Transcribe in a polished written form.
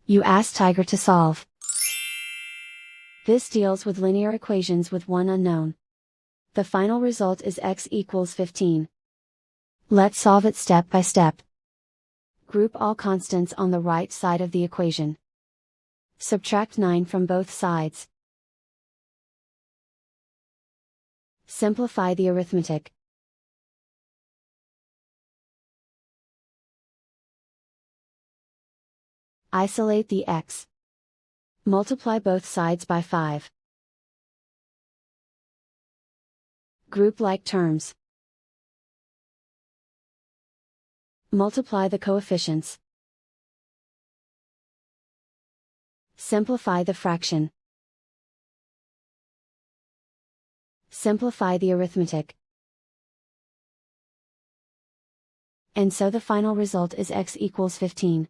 You ask Tiger to solve. This deals with linear equations with one unknown. The final result is x equals 15. Let's solve it step by step. Group all constants on the right side of the equation. Subtract 9 from both sides. Simplify the arithmetic. Isolate the x. Multiply both sides by 5. Group like terms. Multiply the coefficients. Simplify the fraction. Simplify the arithmetic. And so the final result is x equals 15.